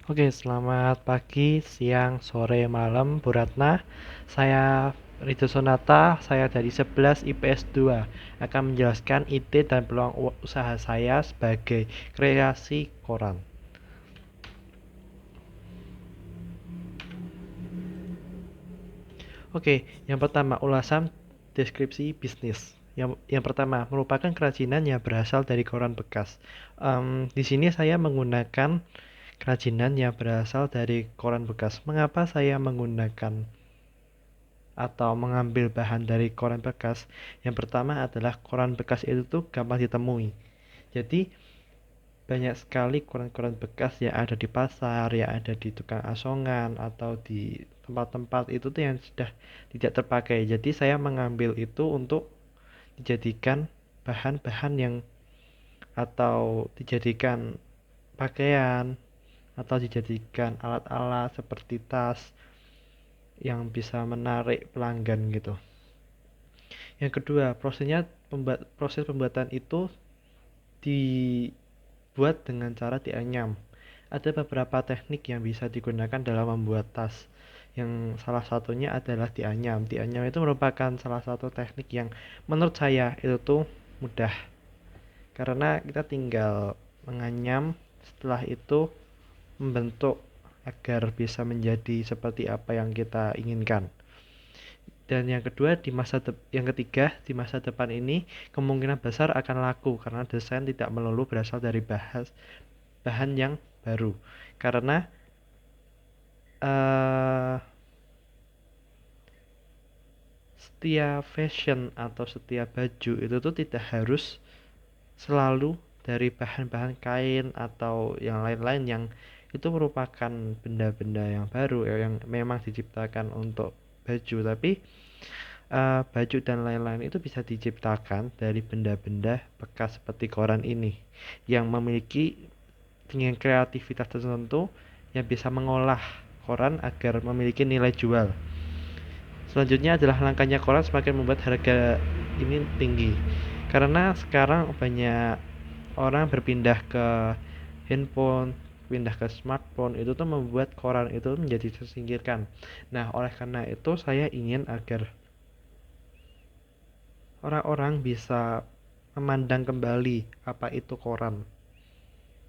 Oke, selamat pagi, siang, sore, malam, Bu Ratna. Saya Rido Sonata, saya dari 11 IPS 2 akan menjelaskan ide dan peluang usaha saya sebagai kreasi koran. Oke, yang pertama ulasan deskripsi bisnis. Yang pertama merupakan kerajinan yang berasal dari koran bekas. Di sini saya menggunakan kerajinan yang berasal dari koran bekas. Mengapa saya menggunakan atau mengambil bahan dari koran bekas? Yang pertama adalah koran bekas itu tuh gampang ditemui. Jadi banyak sekali koran-koran bekas yang ada di pasar, yang ada di tukang asongan atau di tempat-tempat itu tuh yang sudah tidak terpakai. Jadi saya mengambil itu untuk dijadikan bahan-bahan yang atau dijadikan pakaian atau dijadikan alat-alat seperti tas yang bisa menarik pelanggan gitu. Yang kedua, proses pembuatan itu dibuat dengan cara dianyam. Ada beberapa teknik yang bisa digunakan dalam membuat tas. Yang salah satunya adalah dianyam. Dianyam itu merupakan salah satu teknik yang menurut saya itu tuh mudah. Karena kita tinggal menganyam, setelah itu membentuk agar bisa menjadi seperti apa yang kita inginkan. Dan yang ketiga, di masa depan ini kemungkinan besar akan laku karena desain tidak melulu berasal dari bahan yang baru. Karena uh, setiap fashion atau setiap baju itu tuh tidak harus selalu dari bahan-bahan kain atau yang lain-lain yang itu merupakan benda-benda yang baru yang memang diciptakan untuk baju, tapi baju dan lain-lain itu bisa diciptakan dari benda-benda bekas seperti koran ini yang memiliki dengan kreativitas tertentu yang bisa mengolah koran agar memiliki nilai jual. Selanjutnya adalah langkahnya koran semakin membuat harga ini tinggi karena sekarang banyak orang berpindah ke handphone, pindah ke smartphone, itu tuh membuat koran itu menjadi tersingkirkan. Nah, oleh karena itu saya ingin agar orang-orang bisa memandang kembali apa itu koran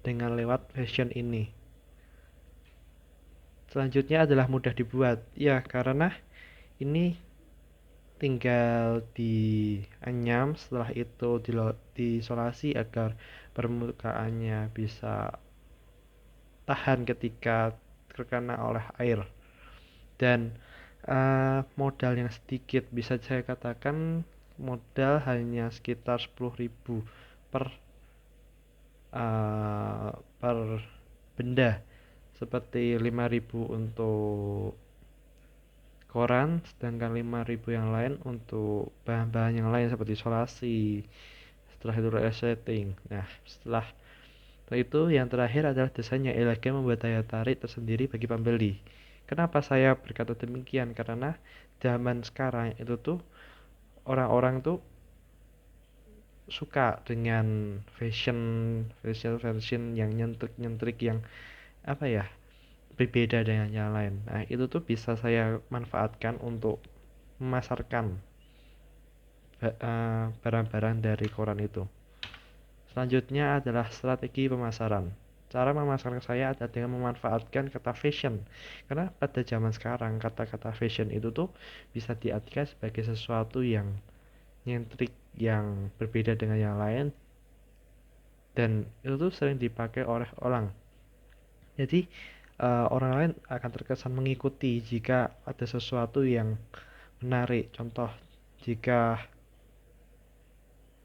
dengan lewat fashion ini. Selanjutnya adalah mudah dibuat. Ya, karena ini tinggal dianyam, setelah itu diisolasi agar permukaannya bisa tahan ketika terkena oleh air. Dan modal yang sedikit, bisa saya katakan modal hanya sekitar 10.000 per uh, per benda, seperti 5.000 untuk koran, sedangkan 5.000 yang lain untuk bahan-bahan yang lain seperti isolasi, setelah itu resetting. Nah, setelah itu yang terakhir adalah desain yang elegan membuat daya tarik tersendiri bagi pembeli. Kenapa saya berkata demikian? Karena zaman sekarang itu tuh orang-orang tuh suka dengan fashion fashion yang nyentrik yang apa ya, berbeda dengan yang lain. Nah, itu tuh bisa saya manfaatkan untuk memasarkan barang-barang dari koran itu. Selanjutnya adalah strategi pemasaran. Cara memasarkan saya adalah dengan memanfaatkan kata fashion. Karena pada zaman sekarang kata-kata fashion itu tuh bisa diartikan sebagai sesuatu yang nyentrik, yang berbeda dengan yang lain, dan itu tuh sering dipakai oleh orang. Jadi orang lain akan terkesan mengikuti jika ada sesuatu yang menarik. Contoh, jika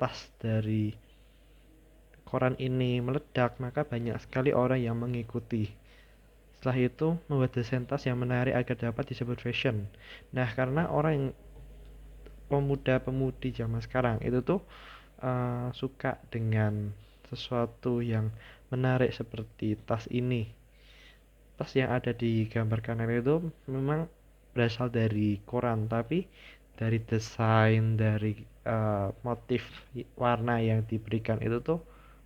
tas dari koran ini meledak, maka banyak sekali orang yang mengikuti. Setelah itu, membuat desain tas yang menarik agar dapat disebut fashion. Nah, karena orang yang pemuda-pemudi zaman sekarang itu tuh suka dengan sesuatu yang menarik seperti tas ini. Tas yang ada di gambar kanan itu memang berasal dari koran, tapi dari desain, dari motif warna yang diberikan itu tuh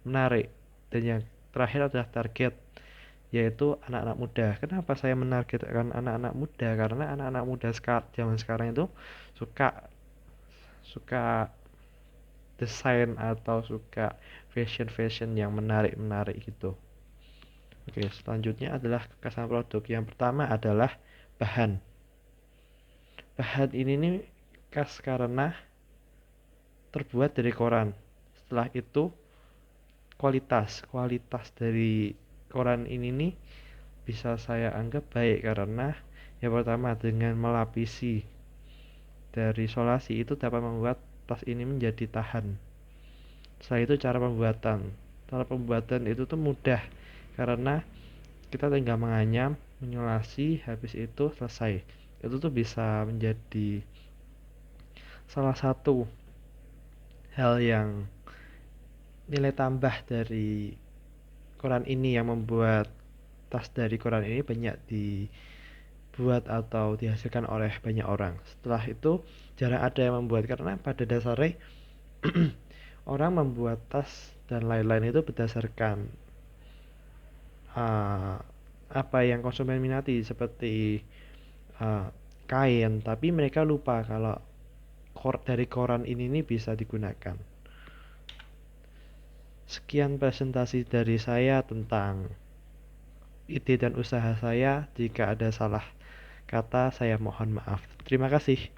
menarik. Dan yang terakhir adalah target. yaitu anak-anak muda. Kenapa saya menargetkan anak-anak muda? Karena anak-anak muda zaman sekarang itu suka suka desain atau suka fashion-fashion yang menarik-menarik gitu. Oke, selanjutnya adalah kekhasan produk. Yang pertama adalah bahan. Bahan ini nih khas karena terbuat dari koran. Setelah itu kualitas dari koran ini nih bisa saya anggap baik karena yang pertama dengan melapisi dari solasi itu dapat membuat tas ini menjadi tahan. Setelah itu cara pembuatan itu tuh mudah karena kita tinggal menganyam, menyolasi, habis itu selesai. Itu tuh bisa menjadi salah satu hal yang nilai tambah dari koran ini yang membuat tas dari koran ini banyak dibuat atau dihasilkan oleh banyak orang. Setelah itu jarang ada yang membuat karena pada dasarnya orang membuat tas dan lain-lain itu berdasarkan uh, apa yang konsumen minati seperti uh, kain, tapi mereka lupa kalau dari koran ini nih bisa digunakan. Sekian presentasi dari saya tentang ide dan usaha saya. Jika ada salah kata, saya mohon maaf. Terima kasih.